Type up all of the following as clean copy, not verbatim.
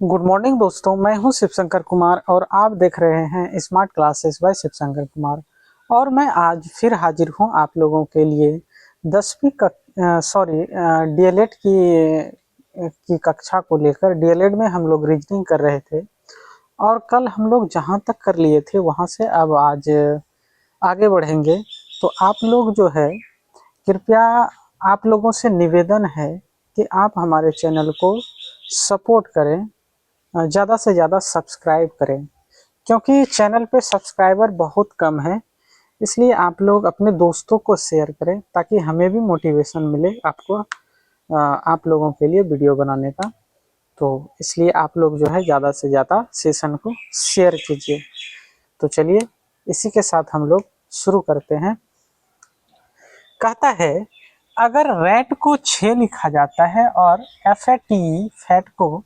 Good morning दोस्तों, मैं हूं शिव शंकर कुमार और आप देख रहे हैं smart classes by Shiv Shankar Kumar. और मैं आज फिर हाजिर हूं आप लोगों के लिए 10वीं डीएलएड की कक्षा को लेकर। डीएलएड में हम लोग रीजनिंग कर रहे थे और कल हम लोग जहां तक कर लिए थे वहां से अब आज आगे बढ़ेंगे। तो आप लोग जो है, कृपया आप लोगों से निवेदन है कि आप हमारे चैनल को सपोर्ट करें, ज़्यादा से ज़्यादा सब्सक्राइब करें, क्योंकि चैनल पे सब्सक्राइबर बहुत कम है। इसलिए आप लोग अपने दोस्तों को शेयर करें ताकि हमें भी मोटिवेशन मिले आपको आप लोगों के लिए वीडियो बनाने का। तो इसलिए आप लोग जो है ज़्यादा से ज़्यादा सेशन को शेयर कीजिए। तो चलिए इसी के साथ हम लोग शुरू करते हैं। कहता है, अगर रैट को 6 लिखा जाता है और फैट को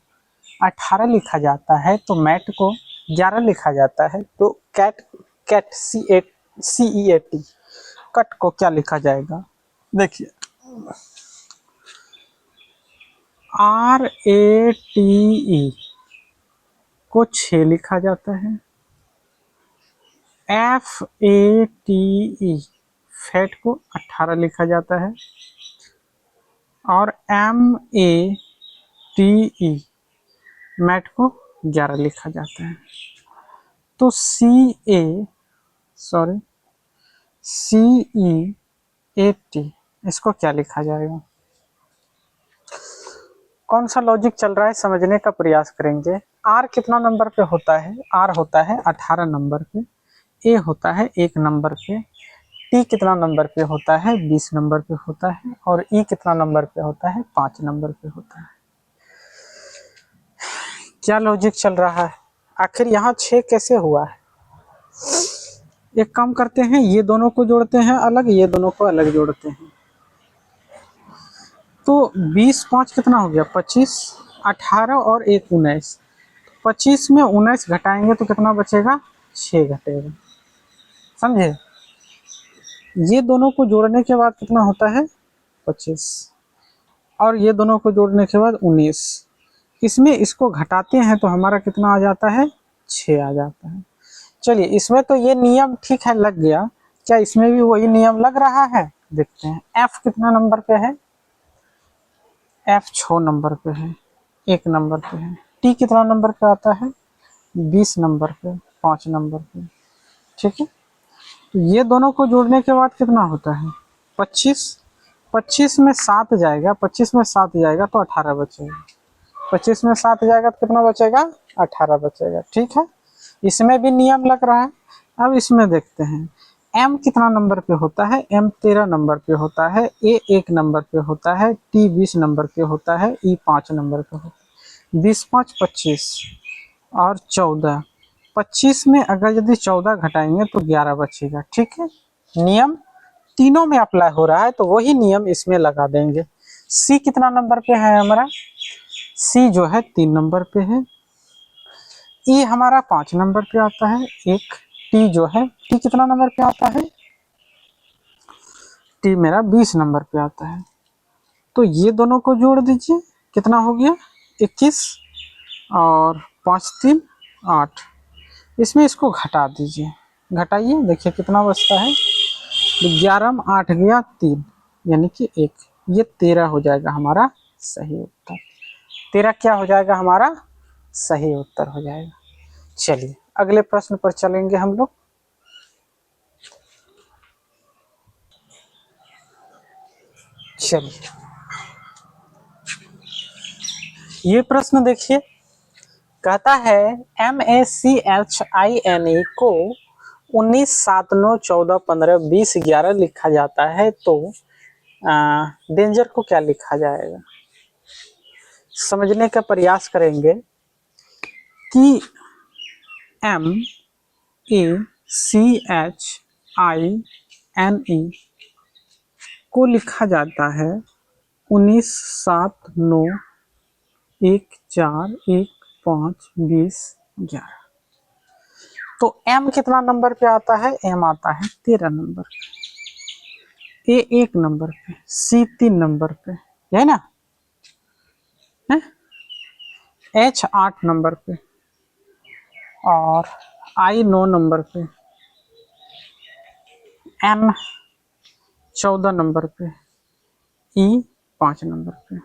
18 लिखा जाता है तो मैट को 11 लिखा जाता है, तो कैट CEAT कट को क्या लिखा जाएगा? देखिए, RATE को 6 लिखा जाता है, FATE फैट को 18 लिखा जाता है और MATE मैट को 11 लिखा जाता है। तो CEAT इसको क्या लिखा जाएगा? कौन सा लॉजिक चल रहा है समझने का प्रयास करेंगे। R कितना नंबर पे होता है? R होता है 18 नंबर पे, A होता है 1 नंबर पे, T कितना नंबर पे होता है? 20 नंबर पे होता है और E कितना नंबर पे होता है? 5 नंबर पे होता है। क्या लॉजिक चल रहा है? आखिर यहाँ 6 कैसे हुआ है? एक काम करते हैं, ये दोनों को जोड़ते हैं अलग, ये दोनों को अलग जोड़ते हैं। तो 20 5 कितना हो गया? 25, 18 और 1 19। 25 में 19 घटाएंगे तो कितना बचेगा? 6 घटेगा। समझे? ये दोनों को जोड़ने के बाद कितना होता है? 25 और ये दोनों को जोड़ने के बाद 19। इसमें इसको घटाते हैं तो हमारा कितना आ जाता है? 6 आ जाता है। चलिए, इसमें तो ये नियम ठीक है, लग गया। क्या इसमें भी वही नियम लग रहा है? देखते हैं। F कितना नंबर पे है? F 6 नंबर पे है, 1 नंबर पे है। T कितना नंबर पे आता है? 20 नंबर पे, 5 नंबर पे। ठीक है, तो ये दोनों को जोड़ने के बाद कितना होता है? 25। 25 में 7 जाएगा, 25 में 7 जाएगा तो 18 बचेगा। 25 में 7 जाएगा तो कितना बचेगा? 18 बचेगा। ठीक है, इसमें भी नियम लग रहा है। अब इसमें देखते हैं, M कितना नंबर पे होता है? M 13 नंबर पे होता है, A 1 नंबर पे होता है, T 20 नंबर पे होता है, E 5 नंबर पे होता है। 20 5 25 और 14। 25 में अगर यदि 14 घटाएंगे तो 11 बचेगा। ठीक है, नियम तीनों में अप्लाई हो रहा है तो वही नियम इसमें लगा देंगे। C कितना नंबर पे है हमारा? C जो है 3 नंबर पे है। E हमारा 5 नंबर पे आता है। एक T जो है, T कितना नंबर पे आता है? T मेरा 20 नंबर पे आता है। तो ये दोनों को जोड़ दीजिए, कितना हो गया? 21 और 5 3 8। इसमें इसको घटा दीजिए, घटाइए, देखिए कितना बचता है। 11 में 8 गया 3, यानी कि 1। ये 13 हो जाएगा हमारा सही उत्तर। 13 क्या हो जाएगा? हमारा सही उत्तर हो जाएगा। चलिए अगले प्रश्न पर चलेंगे हम लोग। चलिए, ये प्रश्न देखिए। कहता है, MACHINE को 19 7 9 14 15 20 11 लिखा जाता है तो डेंजर को क्या लिखा जाएगा? समझने का प्रयास करेंगे कि MACHINE को लिखा जाता है 19 7 9 1 4 1 5 20 11। तो M कितना नंबर पे आता है? M आता है 13 नंबर पे, A 1 नंबर पे, C 3 नंबर पे, है ना? है? H 8 नंबर पे और I 9 नंबर पे, N 14 नंबर पे, E 5 नंबर पे।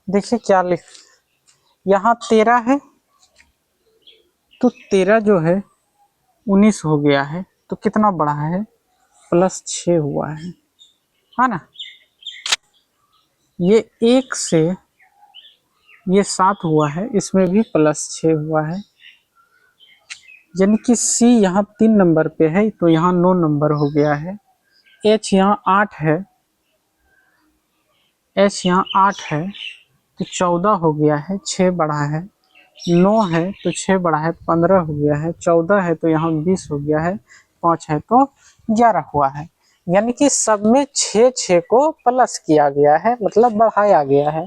देखिए क्या लिख, यहाँ 13 है तो 13 जो है 19 हो गया है, तो कितना बढ़ा है, +6 हुआ है ना। ये 1 से ये 7 हुआ है, इसमें भी +6 हुआ है, यानी कि C यहाँ 3 नंबर पे है तो यहाँ 9 नंबर हो गया है। H यहाँ 8 है, H यहाँ 8 है तो 14 हो गया है, 6 बढ़ा है। 9 है तो 6 बढ़ा है, 15 हो गया है। 14 है तो यहाँ 20 हो गया है। 5 है तो 11 हुआ है। यानी कि सब में 6 को प्लस किया गया है, मतलब बढ़ाया गया है।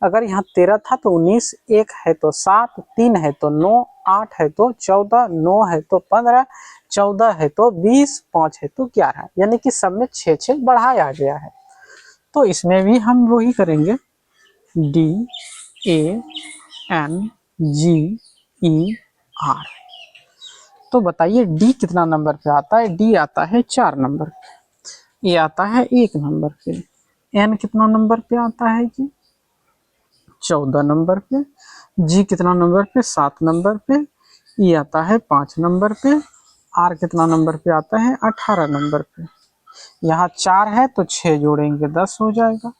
अगर यहाँ 13 था तो 19, 1 है तो 7, 3 है तो 9, 8 है तो 14, 9 है तो 15, 14 है तो 20, 5 है तो 11, यानी कि सब में 6 बढ़ाया गया है। तो इसमें भी हम वही करेंगे, DANGER। तो बताइए D कितना नंबर पे आता है? D आता है 4 नंबर पे, A आता है 1 नंबर पे, N कितना नंबर पे आता है जी? 14 नंबर पे, G कितना नंबर पे? 7 नंबर पे, E आता है 5 नंबर पे, R कितना नंबर पे आता है? 18 नंबर पे। यहाँ 4 है तो 6 जोड़ेंगे 10 हो जाएगा,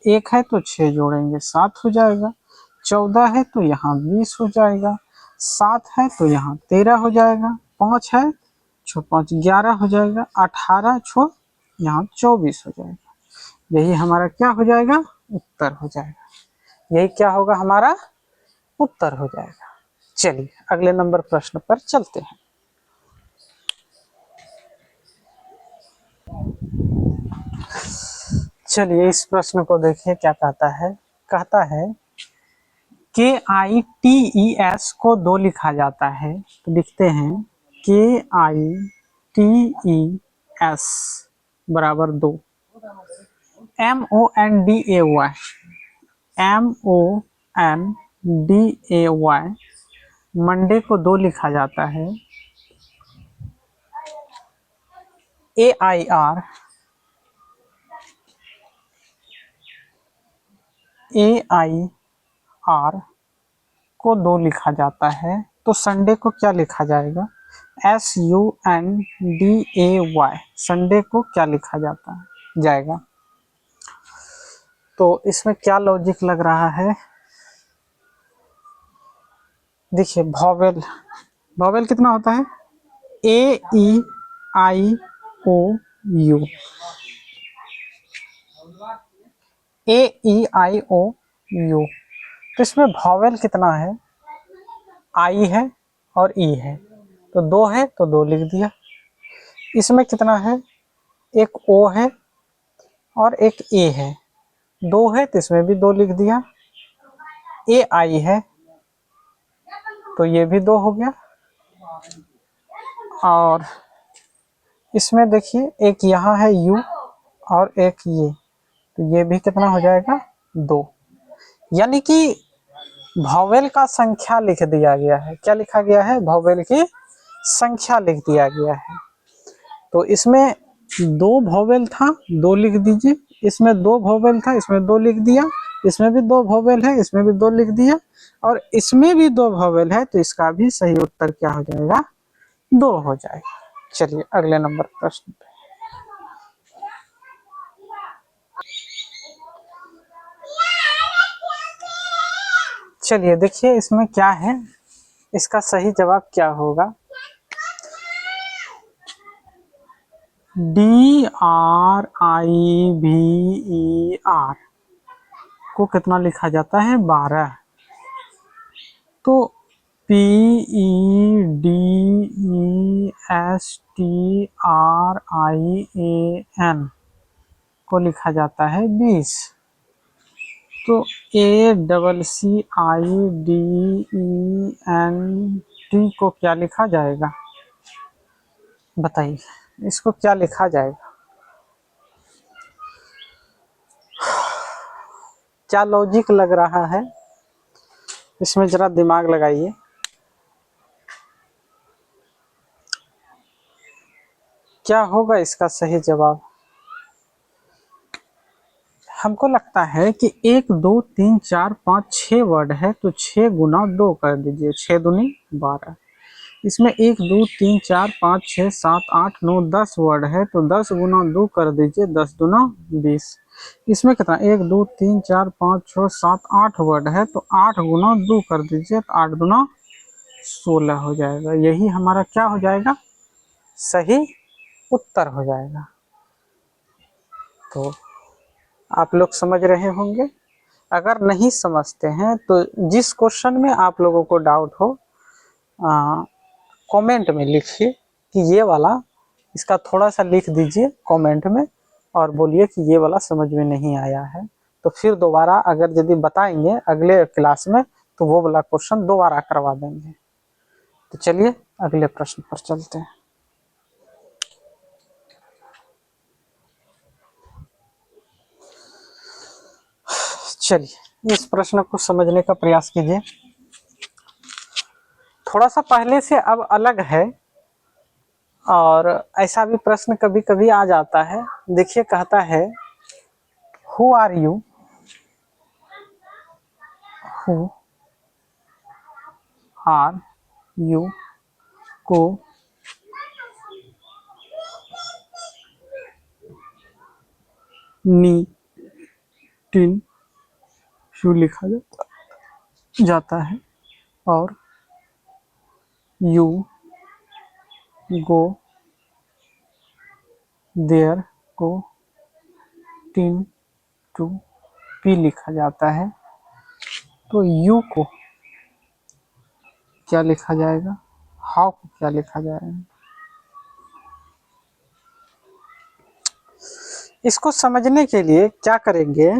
1 है तो 6 जोड़ेंगे 7 हो जाएगा, 14 है तो यहाँ 20 हो जाएगा, 7 है तो यहाँ 13 हो जाएगा, 5 है छो 5 11 हो जाएगा, 18 छो यहाँ 24 हो जाएगा। यही हमारा क्या हो जाएगा? उत्तर हो जाएगा। यही क्या होगा? हमारा उत्तर हो जाएगा। चलिए अगले नंबर प्रश्न पर चलते हैं। चलिए इस प्रश्न को देखिए क्या कहता है। कहता है KITES को 2 लिखा जाता है, तो लिखते हैं KITES बराबर 2। MONDAY मंडे को 2 लिखा जाता है। AIR को 2 लिखा जाता है, तो संडे को क्या लिखा जाएगा? SUNDAY संडे को क्या लिखा जाएगा? तो इसमें क्या लॉजिक लग रहा है? देखिए वॉवेल कितना होता है? AEIOU तो इसमें वॉवेल कितना है? आई है और ई है, तो 2 है तो 2 लिख दिया। इसमें कितना है? एक ओ है और एक ए है, 2 है तो इसमें भी 2 लिख दिया। ए आई है तो ये भी 2 हो गया, और इसमें देखिए एक यहाँ है यू और एक ये, तो ये भी कितना हो जाएगा? 2। यानी कि वॉवेल का संख्या लिख दिया गया है। क्या लिखा गया है? वॉवेल की संख्या लिख दिया गया है। तो इसमें 2 वॉवेल था, 2 लिख दीजिए। इसमें 2 वॉवेल था, इसमें 2 लिख दिया। इसमें भी 2 वॉवेल है, इसमें भी 2 लिख दिया, और इसमें भी 2 वॉवेल है, तो इसका भी सही उत्तर क्या हो जाएगा? 2 हो जाएगा। चलिए अगले नंबर प्रश्न पे। चलिए देखिए इसमें क्या है, इसका सही जवाब क्या होगा? DRIVER को कितना लिखा जाता है? 12। तो PEDESTRIAN को लिखा जाता है 20। तो ACCIDENT को क्या लिखा जाएगा? बताइए इसको क्या लिखा जाएगा? क्या लॉजिक लग रहा है? इसमें जरा दिमाग लगाइए। क्या होगा इसका सही जवाब? हमको लगता है कि 1 2 3 4 5 6 वर्ड है, तो 6 गुना 2 कर दीजिए, 6 दूनी 12। इसमें 1 2 3 4 5 6 7 8 9 10 वर्ड है, तो 10 गुना 2 कर दीजिए, 10 दूना 20। इसमें कितना, 1 2 3 4 5 6 7 8 वर्ड है, तो 8 गुना 2 कर दीजिए, तो 8 दूना 16 हो जाएगा। यही हमारा क्या हो जाएगा, सही उत्तर हो जाएगा। तो आप लोग समझ रहे होंगे। अगर नहीं समझते हैं तो जिस क्वेश्चन में आप लोगों को डाउट हो कमेंट में लिखिए कि ये वाला, इसका थोड़ा सा लिख दीजिए कमेंट में और बोलिए कि ये वाला समझ में नहीं आया है। तो फिर दोबारा अगर यदि बताएंगे अगले क्लास में तो वो वाला क्वेश्चन दोबारा करवा देंगे। तो चलिए अगले प्रश्न पर चलते हैं। चलिए इस प्रश्न को समझने का प्रयास कीजिए। थोड़ा सा पहले से अब अलग है और ऐसा भी प्रश्न कभी कभी आ जाता है। देखिए कहता है who are you, who are you को नी टिन शू लिखा जाता है और यू गो देयर को टिन टू पी लिखा जाता है। तो यू को क्या लिखा जाएगा, हाउ को क्या लिखा जाएगा? इसको समझने के लिए क्या करेंगे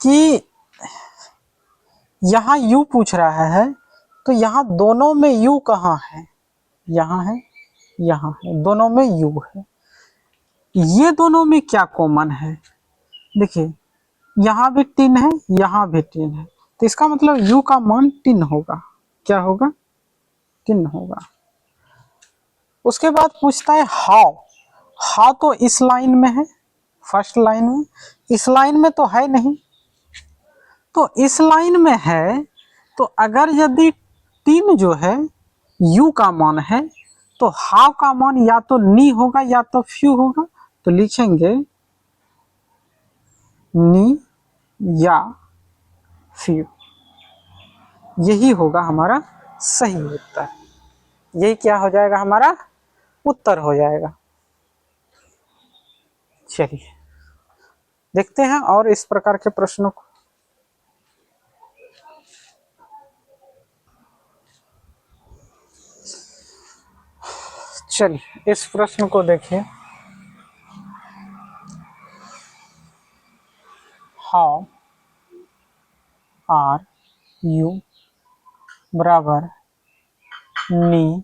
कि यहाँ यू पूछ रहा है, तो यहाँ दोनों में यू कहाँ है, यहाँ है, यहाँ है, दोनों में यू है। ये दोनों में क्या कॉमन है, देखिए यहाँ भी टिन है, यहाँ भी टिन है, तो इसका मतलब यू का मान टिन होगा। क्या होगा, टिन होगा। उसके बाद पूछता है हाउ, हाउ तो इस लाइन में है, फर्स्ट लाइन में, इस लाइन में तो है नहीं। तो इस लाइन में है तो अगर यदि टिन जो है यू का मान है तो हाउ का मान या तो नी होगा या तो फ्यू होगा। तो लिखेंगे नी या फ्यू, यही होगा हमारा सही उत्तर। यही क्या हो जाएगा, हमारा उत्तर हो जाएगा। चलिए देखते हैं और इस प्रकार के प्रश्नों को। चलिए इस प्रश्न को देखिए, हाउ आर यू बराबर नी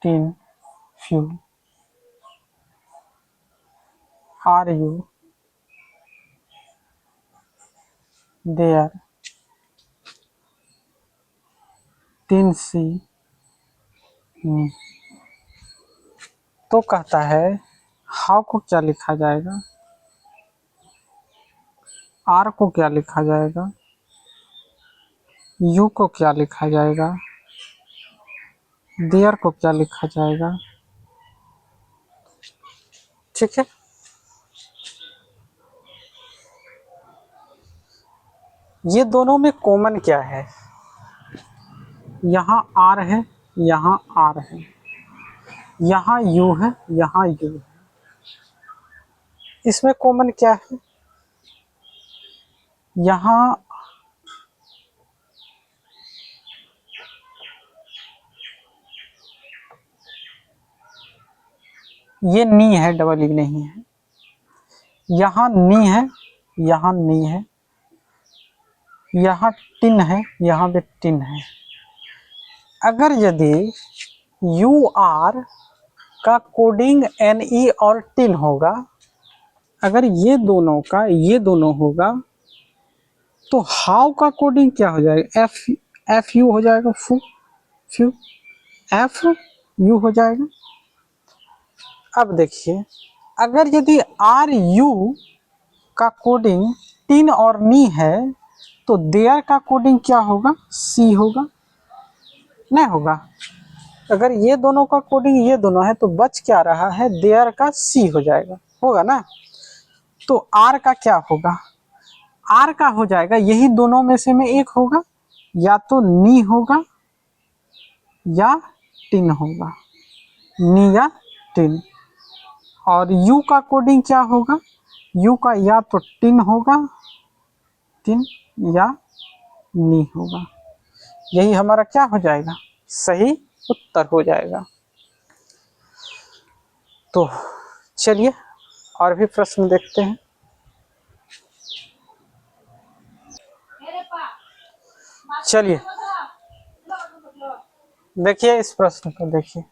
टिन फ्यू, आर यू देयर टिन सी नी। तो कहता है हाउ को क्या लिखा जाएगा, आर को क्या लिखा जाएगा, यू को क्या लिखा जाएगा, देयर को क्या लिखा जाएगा। ठीक है, ये दोनों में कॉमन क्या है, यहाँ आर है, यहाँ आर है, यहाँ यू है, यहाँ यू है। इसमें कॉमन क्या है, यहाँ ये नी है, डबल ई नहीं है, यहाँ नी है, यहाँ नी है, यहाँ टिन है, यहाँ भी टिन है। अगर यदि यू आर का कोडिंग एन ई और टिन होगा, अगर ये दोनों का ये दोनों होगा तो हाउ का कोडिंग क्या हो जाएगा, एफ यू हो जाएगा, फ्यू एफ यू हो जाएगा। अब देखिए, अगर यदि आर यू का कोडिंग टिन और नी है तो देयर का कोडिंग क्या होगा, सी होगा, नहीं होगा। अगर ये दोनों का कोडिंग ये दोनों है तो बच क्या रहा है, देयर का सी हो जाएगा, होगा ना। तो आर का क्या होगा, आर का हो जाएगा यही दोनों में से में एक होगा, या तो नी होगा या टिन होगा, नी या टिन। और यू का कोडिंग क्या होगा, यू का या तो टिन होगा, टिन या नी होगा। यही हमारा क्या हो जाएगा, सही उत्तर हो जाएगा। तो चलिए और भी प्रश्न देखते हैं। चलिए देखिए इस प्रश्न को देखिए,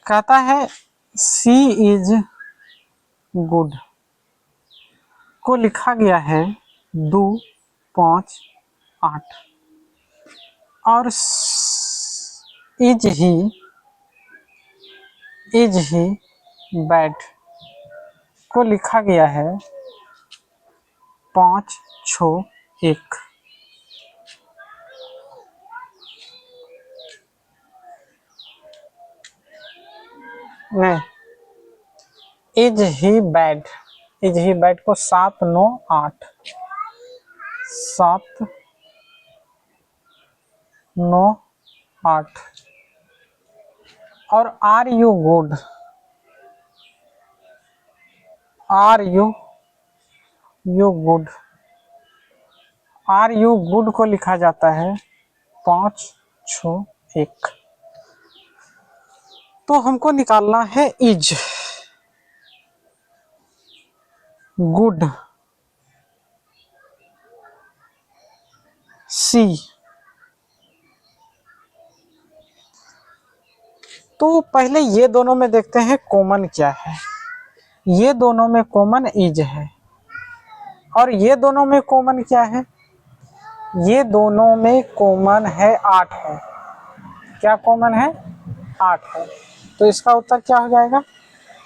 कहता है सी इज गुड को लिखा गया है 2, 5, 8 और इज ही बैड को लिखा गया है 5, 6, 1। नहीं, इज ही बैड को 7, 9, 8, 7, 9, 8 और are you good, are you good, are you good को लिखा जाता है 5, 6, 1। तो हमको निकालना है इज गुड सी। तो पहले ये दोनों में देखते हैं कॉमन क्या है। ये दोनों में कॉमन इज है और ये दोनों में कॉमन क्या है, ये दोनों में कॉमन है 8 है। क्या कॉमन है, 8 है। तो इसका उत्तर क्या हो जाएगा,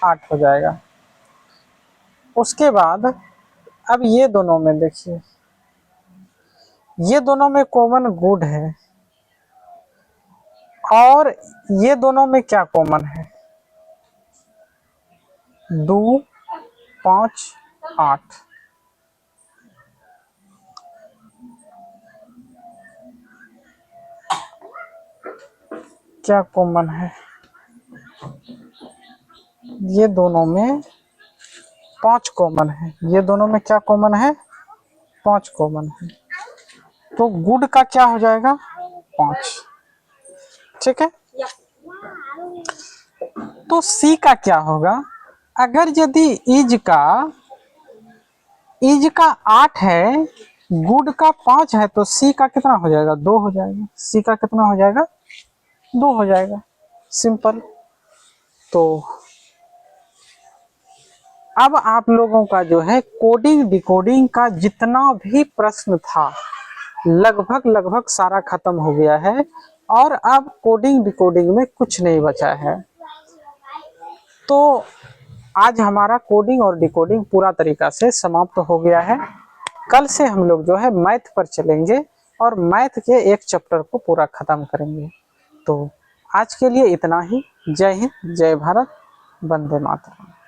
8 हो जाएगा। उसके बाद अब ये दोनों में देखिए, ये दोनों में कॉमन गुड है और ये दोनों में क्या कॉमन है, 2, 5, 8। क्या कॉमन है, ये दोनों में 5 कॉमन है, ये दोनों में क्या कॉमन है, 5 कॉमन है। तो गुड का क्या हो जाएगा, 5। ठीक है। तो सी का क्या होगा, अगर यदि इज का 8 है, गुड का 5 है, तो सी का कितना हो जाएगा, 2 हो जाएगा। सी का कितना हो जाएगा, 2 हो जाएगा, सिंपल। तो अब आप लोगों का जो है कोडिंग डिकोडिंग का जितना भी प्रश्न था लगभग सारा खत्म हो गया है और अब कोडिंग डिकोडिंग में कुछ नहीं बचा है। तो आज हमारा कोडिंग और डिकोडिंग पूरा तरीका से समाप्त हो गया है। कल से हम लोग जो है मैथ पर चलेंगे और मैथ के एक चैप्टर को पूरा खत्म करेंगे। तो आज के लिए इतना ही। जय हिंद, जय भारत, वंदे मातरम।